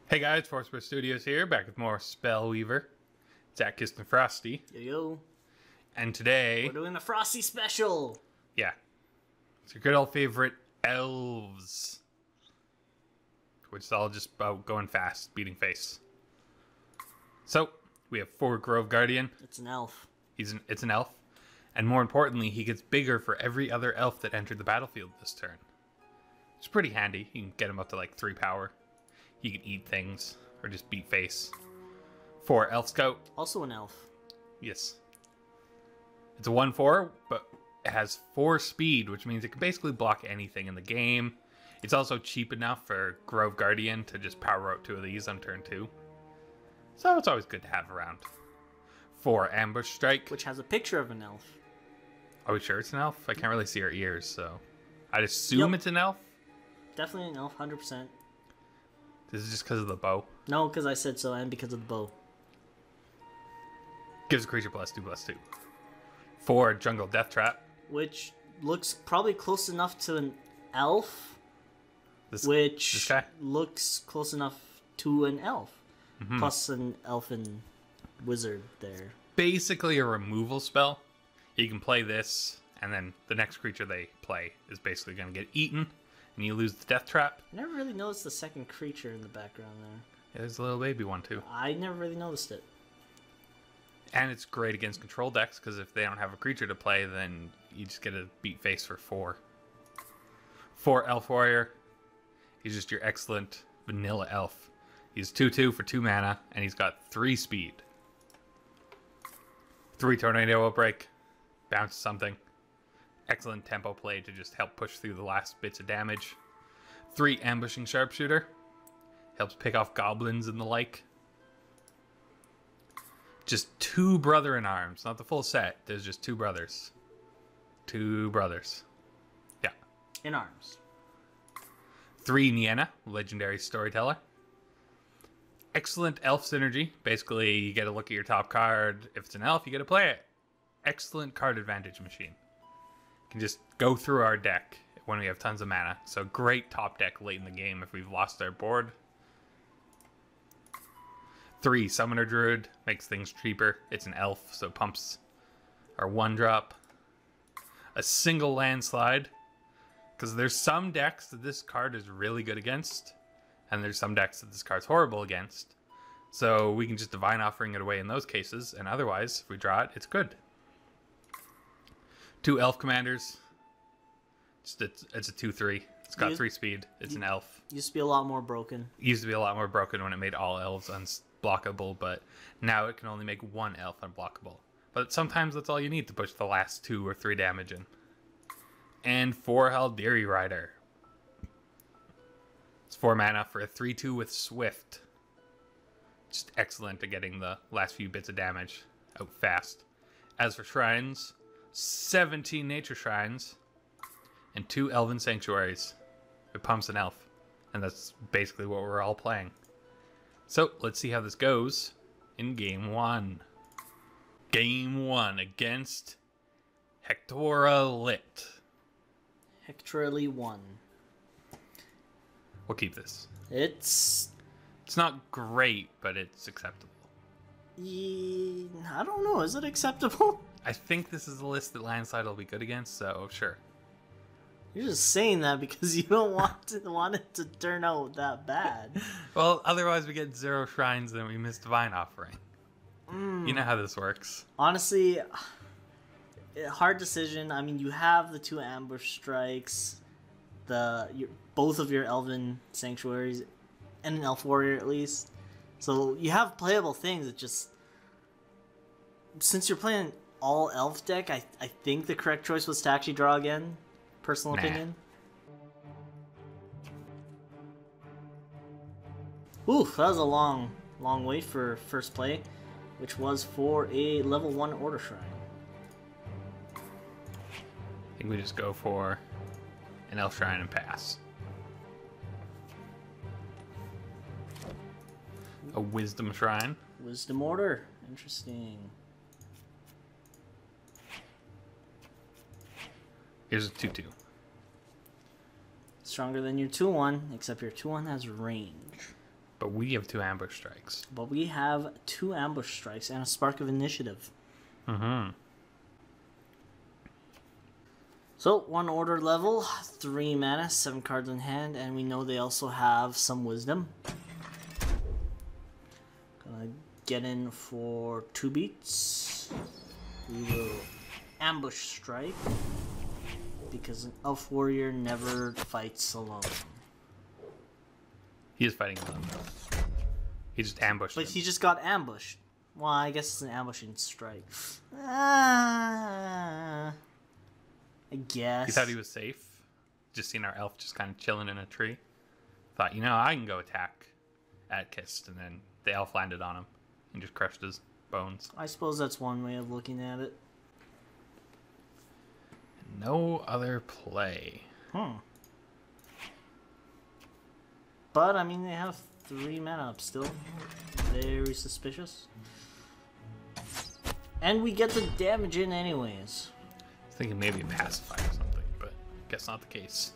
Hey guys, Forceburst Studios here, back with more Spellweaver. It's Atkst and Frosty. Yo yo. And today, We're doing the Frosty special. yeah, it's your good old favorite, Elves. Which is all just about going fast, beating face. So, we have 4 Grove Guardian. It's an elf. It's an elf. And more importantly, he gets bigger for every other elf that entered the battlefield this turn. It's pretty handy. You can get him up to like 3 power. He can eat things, or just beat face. 4 Elf Scout. Also an elf. Yes. It's a 1/4, but it has 4 speed, which means it can basically block anything in the game. It's also cheap enough for Grove Guardian to just power out 2 of these on turn 2. So it's always good to have around. 4 Ambush Strike. Which has a picture of an elf. Are we sure it's an elf? I can't really see her ears, so I'd assume it's an elf. Definitely an elf, 100%. This is just because of the bow. No, because I said so, and because of the bow. Gives a creature +2/+2. 4 Jungle Death Trap. Which looks probably close enough to an elf. This guy? Looks close enough to an elf. Plus an elfin wizard there. Basically a removal spell. You can play this, and then the next creature they play is basically going to get eaten, and you lose the Death Trap. I never really noticed the second creature in the background there. Yeah, there's a little baby one too. I never really noticed it. And it's great against control decks, because if they don't have a creature to play, then you just get a beat face for 4. 4 Elf Warrior. He's just your excellent vanilla elf. He's 2/2 for 2 mana, and he's got 3 speed. 3 Tornado Outbreak. Bounce something. Excellent tempo play to just help push through the last bits of damage. 3 Ambushing Sharpshooter. Helps pick off goblins and the like. Just 2 Brother-in-Arms. Not the full set. There's just 2 brothers. 2 brothers. Yeah. In arms. 3 Nienna. Legendary Storyteller. Excellent elf synergy. Basically, you get a look at your top card. If it's an elf, you get to play it. Excellent card advantage machine. Can just go through our deck when we have tons of mana. So great top deck late in the game if we've lost our board. 3 Summoner Druid. Makes things cheaper. It's an elf, so pumps our 1-drop. A single Landslide. Because there's some decks that this card is really good against. And there's some decks that this card's horrible against. So we can just Divine Offering it away in those cases. And otherwise, if we draw it, it's good. 2 Elf Commanders. It's a 2/3. It's got 3 speed. It's an elf. Used to be a lot more broken. It used to be a lot more broken when it made all elves unblockable, but now it can only make 1 elf unblockable. But sometimes that's all you need to push the last 2 or 3 damage in. And 4 Haldiri Rider. It's 4 mana for a 3/2 with Swift. Just excellent at getting the last few bits of damage out fast. As for shrines, 17 Nature Shrines and 2 Elven Sanctuaries. It pumps an elf. And that's basically what we're all playing. So, let's see how this goes in Game 1. Game 1 against Hectora Lit. Hectorally 1. We'll keep this. It's not great, but it's acceptable. I don't know. Is it acceptable? I think this is a list that Landslide will be good against, so sure. You're just saying that because you don't want it to turn out that bad. Well, otherwise we get 0 shrines and we miss Divine Offering. You know how this works. Honestly, hard decision. I mean, you have the 2 ambush strikes, both of your elven sanctuaries, and an elf warrior at least. So you have playable things. It just, since you're playing all elf deck, I think the correct choice was to actually draw again. Personal opinion. Ooh, that was a long wait for first play, which was for a level 1 Order Shrine. I think we just go for an Elf Shrine and pass. A Wisdom Shrine. Wisdom Order. Interesting. Here's a 2/2. Stronger than your 2/1, except your 2/1 has range. But we have 2 ambush strikes. But we have 2 ambush strikes and a spark of initiative. Mm-hmm. So, 1 order level, 3 mana, 7 cards in hand, and we know they also have some wisdom. Gonna get in for 2 beats. We will ambush strike, because an elf warrior never fights alone. He is fighting alone, though. He just ambushed But him. he just got ambushed. Well, I guess it's an ambushing strike. I guess. He thought he was safe. Just seen our elf just kind of chilling in a tree. Thought, you know, I can go attack Atkst, and then the elf landed on him and just crushed his bones. I suppose that's one way of looking at it. No other play. But, I mean, they have 3 mana up still. Very suspicious. And we get the damage in anyways. I was thinking maybe a pacify or something, but guess not the case.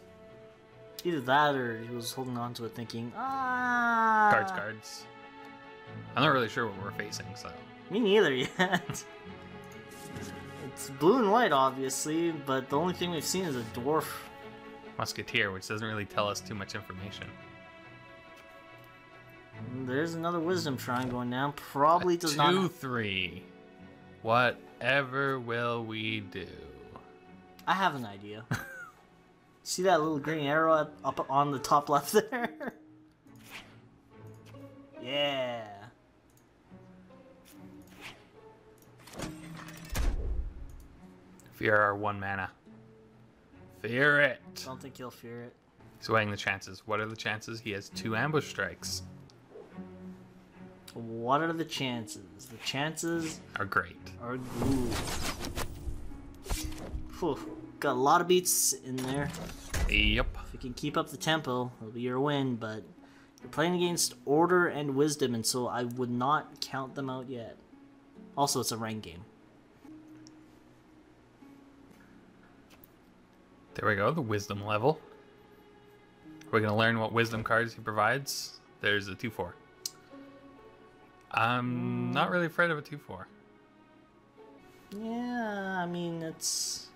Either that or he was holding on to it thinking, Cards. I'm not really sure what we're facing, so. Me neither yet. It's blue and white, obviously, but the only thing we've seen is a dwarf. Musketeer, which doesn't really tell us too much information. There's another wisdom shrine going down. Probably does not. 2/3. Whatever will we do? I have an idea. See that little green arrow up on the top left there? Yeah. Fear our 1 mana. Fear it. Don't think he'll fear it. He's weighing the chances. What are the chances? He has 2 ambush strikes. What are the chances? The chances Are great. are good. Whew. Got a lot of beats in there. Yep. If you can keep up the tempo, it'll be your win, but you're playing against Order and Wisdom, and so I would not count them out yet. Also, it's a ranked game. There we go, the wisdom level. We're going to learn what wisdom cards he provides. There's a 2/4. I'm not really afraid of a 2/4. Yeah, I mean, it's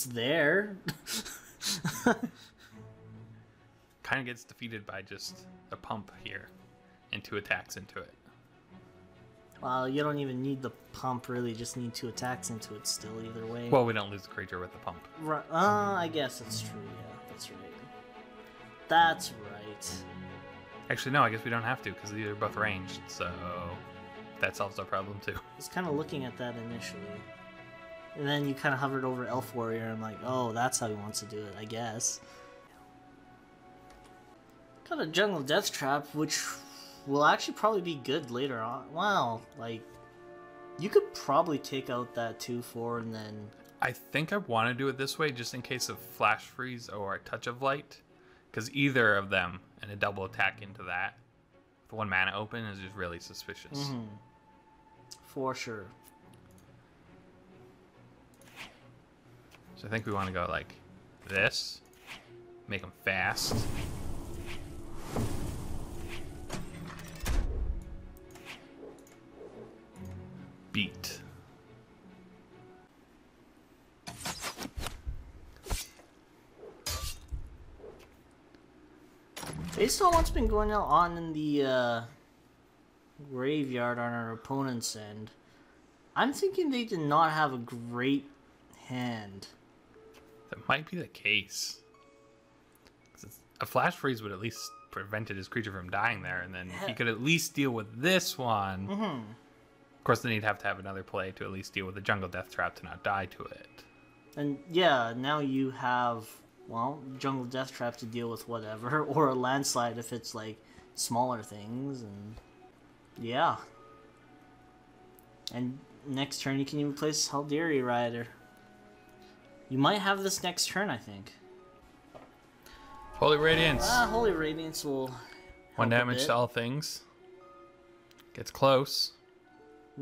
there. Kind of gets defeated by just a pump here and 2 attacks into it. Well, you don't even need the pump, really. You just need 2 attacks into it still, either way. Well, we don't lose the creature with the pump. Right, I guess that's true, yeah. That's right. That's right. Actually, no, I guess we don't have to because these are both ranged, so that solves our problem too. I was kind of looking at that initially. And then you kind of hovered over Elf Warrior, and I'm like, oh, that's how he wants to do it, I guess. Got a Jungle Death Trap, which will actually probably be good later on. Wow, like, you could probably take out that 2/4 and then... I think I want to do it this way just in case of Flash Freeze or a Touch of Light, because either of them and a double attack into that with 1 mana open is just really suspicious. For sure. So I think we want to go like this, make them fast. Beat. Based on what's been going on in the graveyard on our opponent's end, I'm thinking they did not have a great hand. That might be the case. 'Cause a Flash Freeze would at least prevented his creature from dying there, and then he could at least deal with this one. Of course, then he'd have to have another play to at least deal with the Jungle Death Trap to not die to it. And yeah, now you have, well, Jungle Death Trap to deal with whatever, or a Landslide if it's like smaller things, and yeah. And next turn you can even place Haldiri Rider. You might have this next turn, I think. Holy Radiance. Holy Radiance will help 1 a damage bit. to all things. Gets close.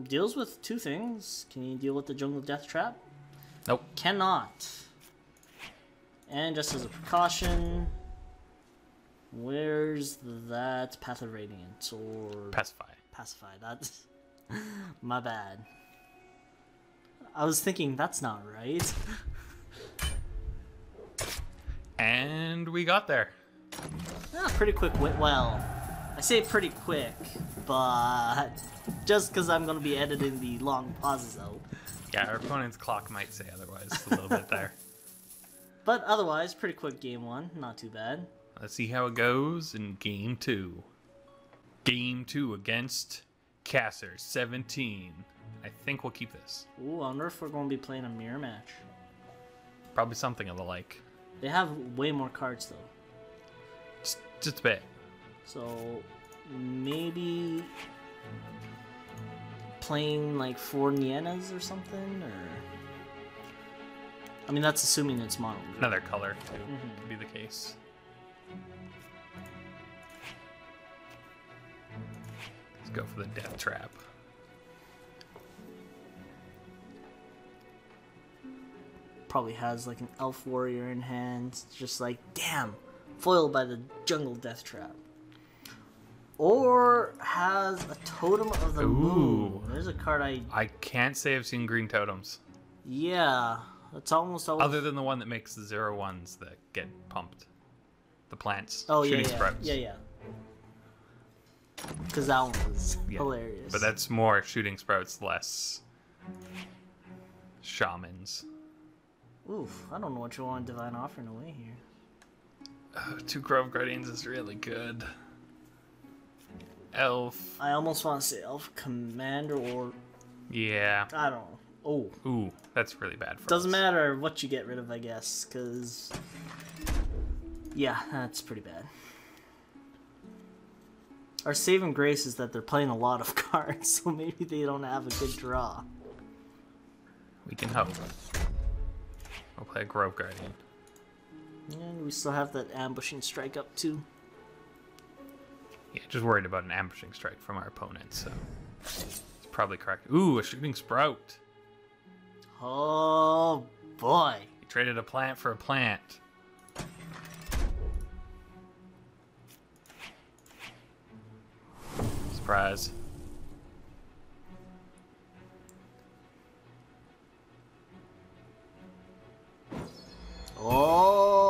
Deals with 2 things. Can you deal with the Jungle Death Trap? Nope. Cannot. And just as a precaution, Where's that Path of Radiance or Pacify. Pacify? That's my bad. I was thinking that's not right. And we got there. Pretty quick. Well, I say pretty quick, but just because I'm going to be editing the long pauses though. Yeah, our opponent's clock might say otherwise a little bit there. But otherwise, pretty quick game one. Not too bad. Let's see how it goes in game 2. Game 2 against Casser 17. I think we'll keep this. Ooh, I wonder if we're going to be playing a mirror match. Probably something of the like. They have way more cards though. Just a bit. So maybe playing like 4 Nienas or something, or I mean that's assuming it's mono. Another color too could be the case. Let's go for the death trap. Probably has like an elf warrior in hand. It's just like, damn, foiled by the jungle death trap. Or has a totem of the moon. There's a card I can't say I've seen green totems. Yeah, that's almost always... Other than the one that makes the 0/1s that get pumped. The plants. Oh, shooting yeah, sprouts. yeah. Because that one was hilarious. But that's more shooting sprouts, less shamans. Oof, I don't know what you want Divine Offering away here. 2 Grove Guardians is really good. Elf. I almost want to say Elf Commander or... Yeah. I don't know. Oh. Ooh, that's really bad for Doesn't us. matter what you get rid of, I guess, because... Yeah, that's pretty bad. Our saving grace is that they're playing a lot of cards, so maybe they don't have a good draw. We can hope. We'll play a Grove Guardian. And we still have that ambushing strike up too. Yeah, just worried about an ambushing strike from our opponent, so it's probably correct. Ooh, a shooting sprout. Oh boy. You traded a plant for a plant. Surprise. Oh.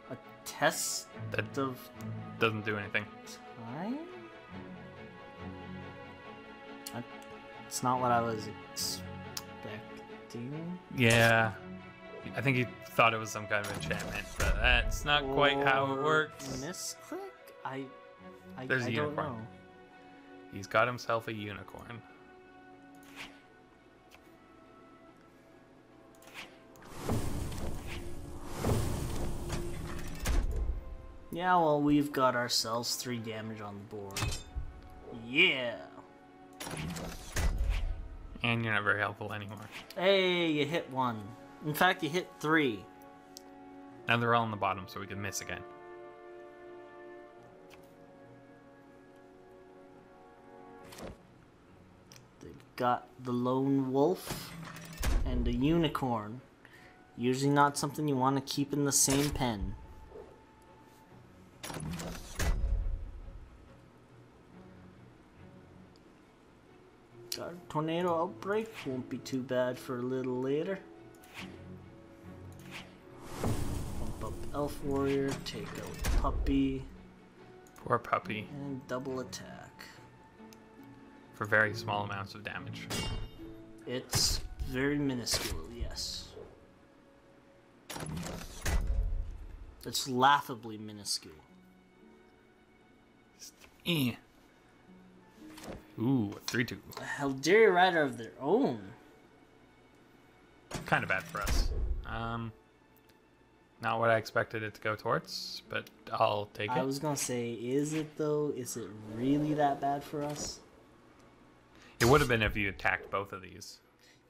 A test That of doesn't do anything. time? It's not what I was expecting. Yeah. I think he thought it was some kind of enchantment, but that's not quite how it works. Misclick? I There's a don't unicorn. know. He's got himself a unicorn. Yeah, well, we've got ourselves 3 damage on the board. Yeah! And you're not very helpful anymore. Hey, you hit 1. In fact, you hit 3. Now they're all on the bottom, so we can miss again. They've got the lone wolf and a unicorn. Usually not something you want to keep in the same pen. Got a tornado outbreak, won't be too bad for a little later. Bump up elf warrior, take out puppy, Poor puppy. and double attack. For very small amounts of damage. It's very minuscule, yes. It's laughably minuscule. Eh. Ooh, a 3/2. A Helderia Rider of their own. Kind of bad for us. Not what I expected it to go towards, but I'll take I it. was gonna say, is it though? Is it really that bad for us? It would have been if you attacked both of these.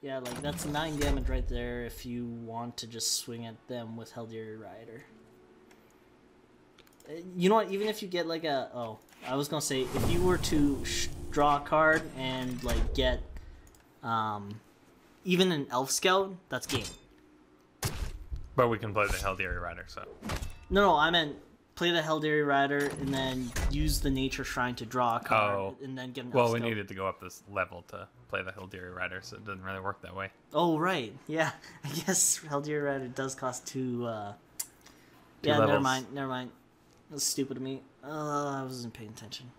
Yeah, like that's 9 damage right there if you want to just swing at them with Helderia Rider. You know what? Even if you get like a... Oh, I was gonna say, if you were to draw a card and like get even an Elf Scout, that's game. But we can play the Helderia Rider, so... No, I meant play the Helldiary Rider and then use the Nature Shrine to draw a card and then get an Well, Elf we Scout. needed to go up this level to play the Helldiary Rider, so it doesn't really work that way. Oh, right. Yeah. I guess Helldiary Rider does cost two yeah, levels. Never mind. That was stupid of me. I wasn't paying attention.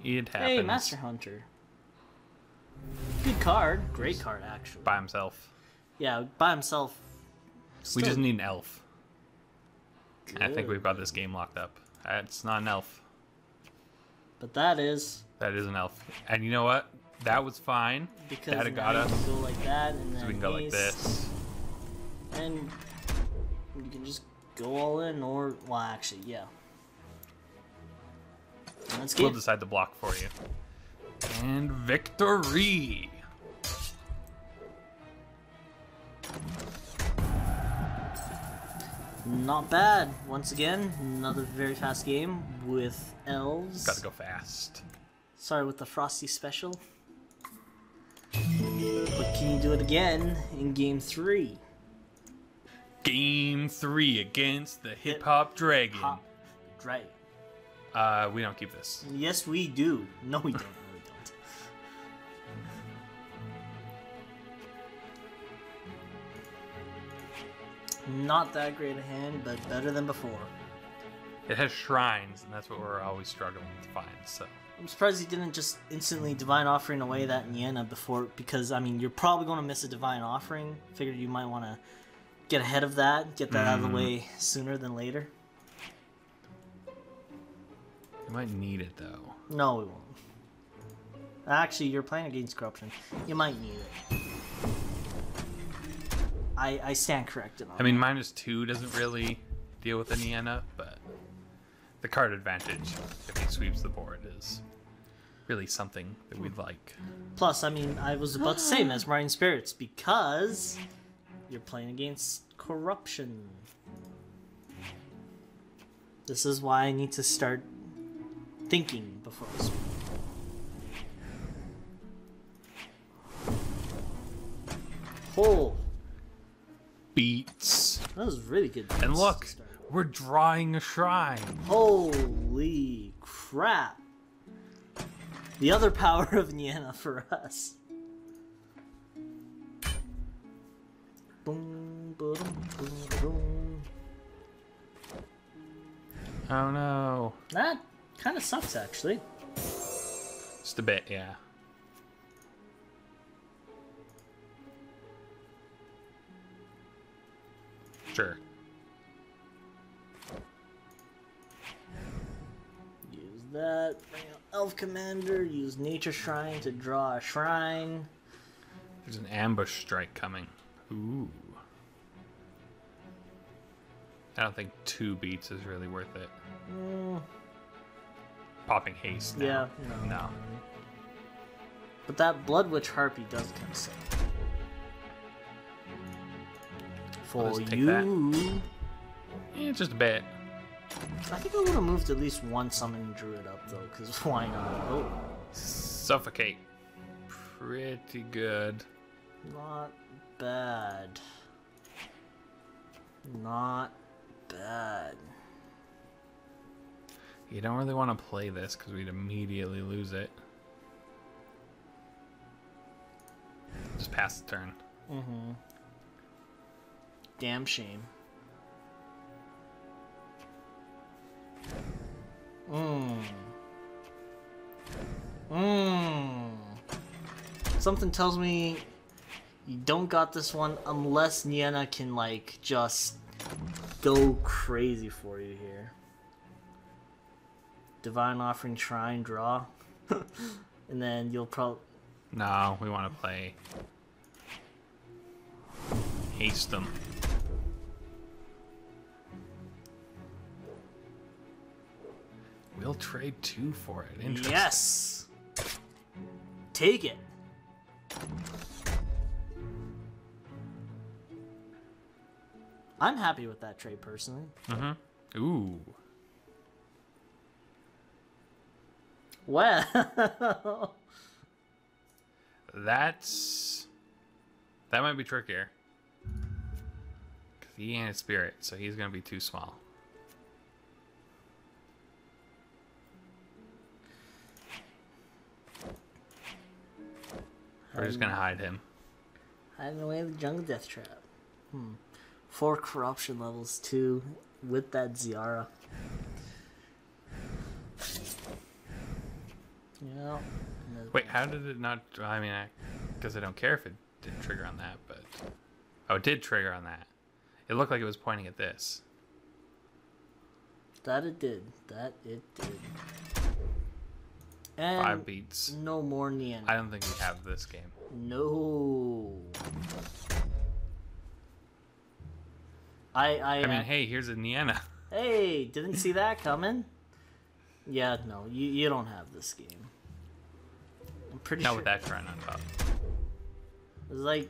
It happens. Hey, Master Hunter. Good card. Great card, actually. By himself. Yeah, by himself. We just still need an elf. And I think good. we've got this game locked up. It's not an elf. But that is... That is an elf. And you know what? That was fine. Because that now got you us. can go like that, and then So we can go like haste, this. And you can just go all in, or... Well, actually, yeah. Let's We'll get... decide the block for you. And victory! Not bad. Once again, another very fast game with Elves. Gotta go fast. Sorry, with the Frosty special. But can you do it again in Game 3? Game 3 against the Hip Hop Dragon. Right. We don't keep this. Yes, we do. No, we don't. No, we don't. Not that great a hand, but better than before. It has shrines, and that's what we're always struggling to find, so... I'm surprised he didn't just instantly Divine Offering away that Nienna before, because, I mean, you're probably going to miss a Divine Offering. Figured you might want to get ahead of that, get that out of the way sooner than later. You might need it, though. No, we won't. Actually, you're playing against Corruption. You might need it. I stand corrected on I mean, -2 doesn't really deal with the Nienna, but the card advantage, if he sweeps the board, is really something that we'd like. Plus, I mean, I was about to say Mesmerizing Spirits, because you're playing against Corruption. This is why I need to start thinking before I speak. Oh, Beats. that was really good. And to look, start. we're drawing a shrine. Holy crap. The other power of Nienna for us. Boom, boom, boom, boom. Oh no. That kind of sucks, actually. Just a bit, yeah. Sure. Use that. Bring out Elf Commander. Use Nature Shrine to draw a shrine. There's an ambush strike coming. Ooh. I don't think 2 beats is really worth it. Popping haste now. Yeah, no. But that Blood Witch Harpy does kind of suck. I'll For just take you. that. Yeah, just a bit. I think I would have moved at least one Summoning Druid up, though, because why not? Oh, Suffocate. Pretty good. not bad. Not bad. You don't really want to play this because we'd immediately lose it. Just pass the turn. Mm-hmm. Damn shame. Something tells me you don't got this one unless Nienna can, like, just go crazy for you here. Divine Offering, Shrine, draw. And then you'll probably... No, we want to play haste them. We'll trade 2 for it. Interesting. Yes! Take it! I'm happy with that trade, personally. Mm-hmm. Ooh. Well... That might be trickier. He ain't a spirit, so he's gonna be too small. We're just gonna hide him. Hiding away the jungle death trap. 4 corruption levels too, with that Ziara. Yeah. Wait, how did it not? I mean, because I don't care if it didn't trigger on that, but oh, it did trigger on that. It looked like it was pointing at this. That it did. That it did. And 5 beats. No more Nian. I don't think we have this game. No. I mean, hey, here's a Nienna. Hey, didn't see that coming. Yeah, no, you don't have this game. I'm pretty Not sure. with that shrine on top. There's like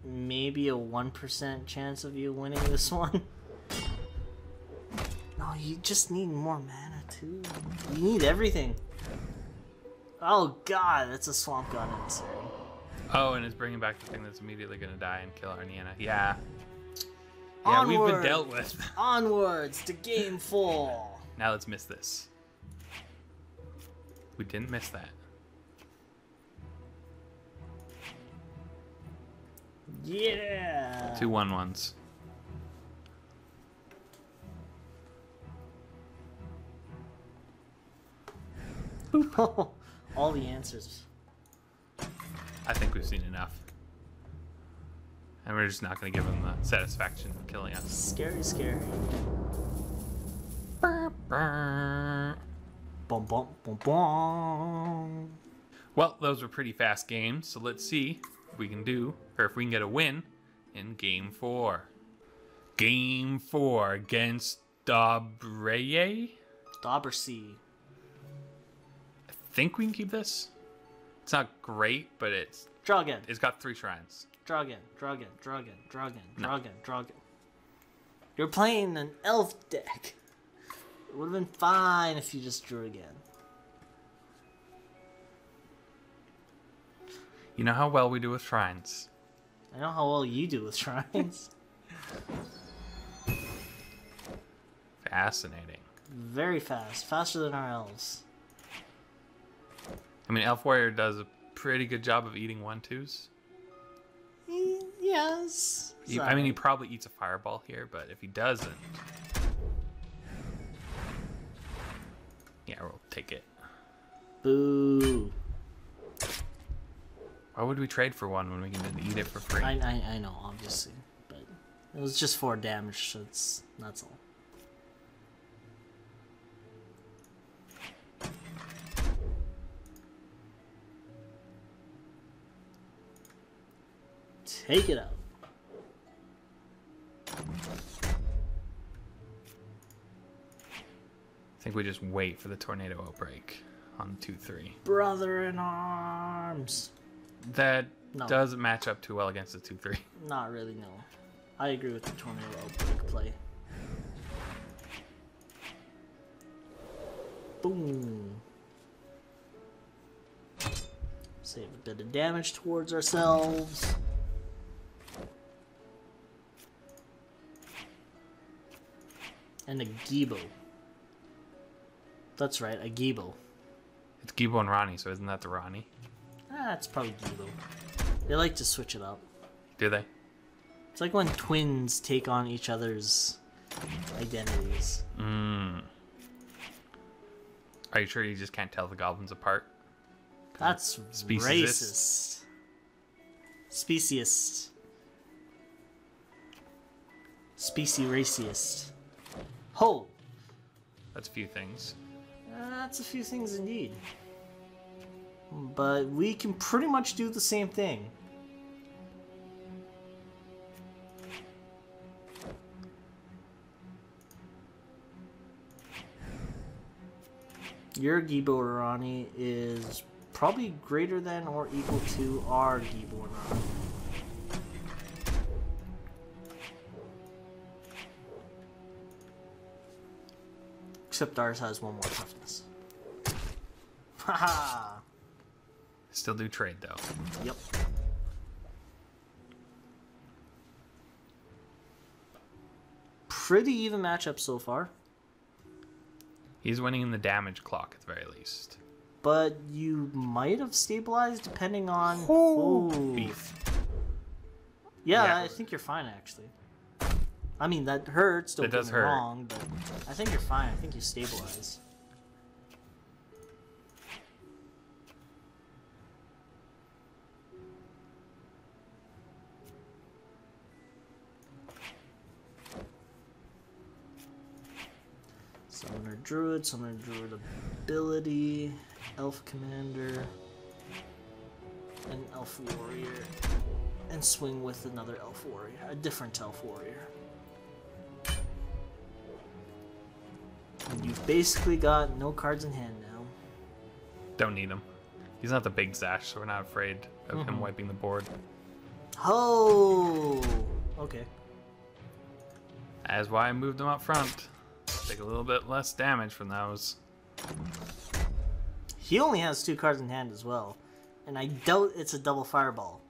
maybe a 1% chance of you winning this one. No, you just need more mana too. You need everything. Oh god, that's a swamp god emissary. Oh, and it's bringing back the thing that's immediately going to die and kill our Nienna. Yeah. Yeah, Onward, we've been dealt with. Onwards to game 4. Now let's miss this. We didn't miss that. Yeah. 2 1-1s. All the answers. I think we've seen enough. And we're just not going to give him the satisfaction of killing us. Scary, scary. Burr, burr. Bum bum bum bum. Well, those were pretty fast games, so let's see if we can do, or if we can get a win in Game 4. Game 4 against Dobreye? Dobbersea. I think we can keep this. It's not great, but it's Draw again. got 3 shrines. Draw again. Draw again. Draw again. Draw again. No. Draw again. Draw again. You're playing an elf deck. It would have been fine if you just drew again. You know how well we do with shrines. I know how well you do with shrines. Fascinating. Very fast. Faster than our elves. I mean, Elf Warrior does a pretty good job of eating 1/2s. Yes. I mean, he probably eats a fireball here, but if he doesn't... Yeah, we'll take it. Boo. Why would we trade for one when we can just eat it for free? I know, obviously. But it was just 4 damage, so that's all. Take it out. I think we just wait for the tornado outbreak on 2-3. Brother in arms. That No. doesn't match up too well against the 2-3. Not really, no. I agree with the tornado outbreak play. Boom. Save a bit of damage towards ourselves. And a Gibo. That's right, a Gibo. It's Gibo and Ronnie, so isn't that the Ronnie? Ah, it's probably Gibo. They like to switch it up. Do they? It's like when twins take on each other's identities. Are you sure you just can't tell the goblins apart? That's Speciesist. racist. Speciest. Specie racist. Ho! That's a few things. That's a few things indeed. But we can pretty much do the same thing. Your Gibo Rani is probably greater than or equal to our Gibo Rani. Except ours has 1 more toughness. Haha! Still do trade, though. Yep. pretty even matchup so far. He's winning in the damage clock at the very least. But you might have stabilized depending on... Beef. Yeah, I think you're fine, actually. I mean, that hurts, don't get me wrong, but I think you're fine. I think you stabilize. Summoner Druid ability, Elf Commander, an Elf Warrior, and swing with another Elf Warrior, a different Elf Warrior. And you've basically got no cards in hand now. Don't need him. He's not the big Zash, so we're not afraid of him wiping the board. Oh, okay. That's why I moved him up front. Take a little bit less damage from those. He only has 2 cards in hand as well, and I doubt it's a double fireball.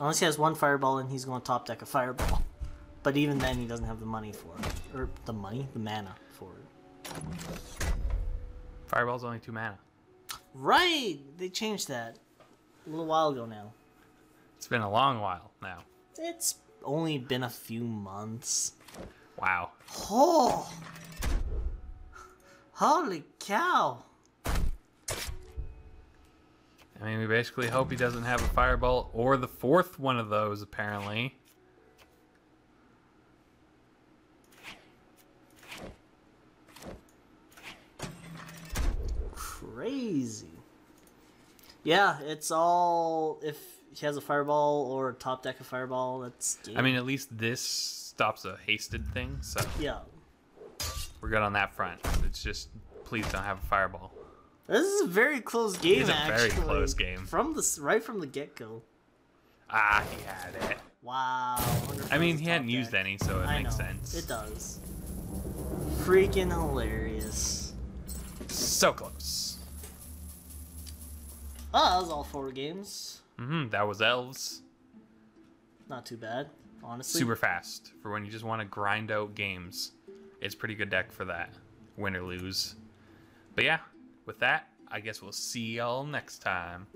Unless he has 1 fireball and he's going to top deck a fireball. But even then he doesn't have the money for it. Or the mana for it. Fireball's only 2 mana. Right! They changed that a little while ago now. It's been a long while now. It's only been a few months. Wow. Oh! Holy cow! I mean, we basically hope he doesn't have a fireball or the 4th one of those, apparently. Crazy. Yeah, it's all... If he has a fireball or top deck a fireball, that's game. I mean, at least this stops a hasted thing, so... Yeah. We're good on that front. It's just, please don't have a fireball. This is a very close game, It's a actually. very close game. Right from the get-go. Ah, he had it. Wow. I mean, he hadn't used any, so it makes sense. It does. Freaking hilarious. So close. Oh, that was all 4 games. That was Elves. Not too bad, honestly. Super fast for when you just want to grind out games. It's pretty good deck for that. Win or lose. But yeah, with that, I guess we'll see y'all next time.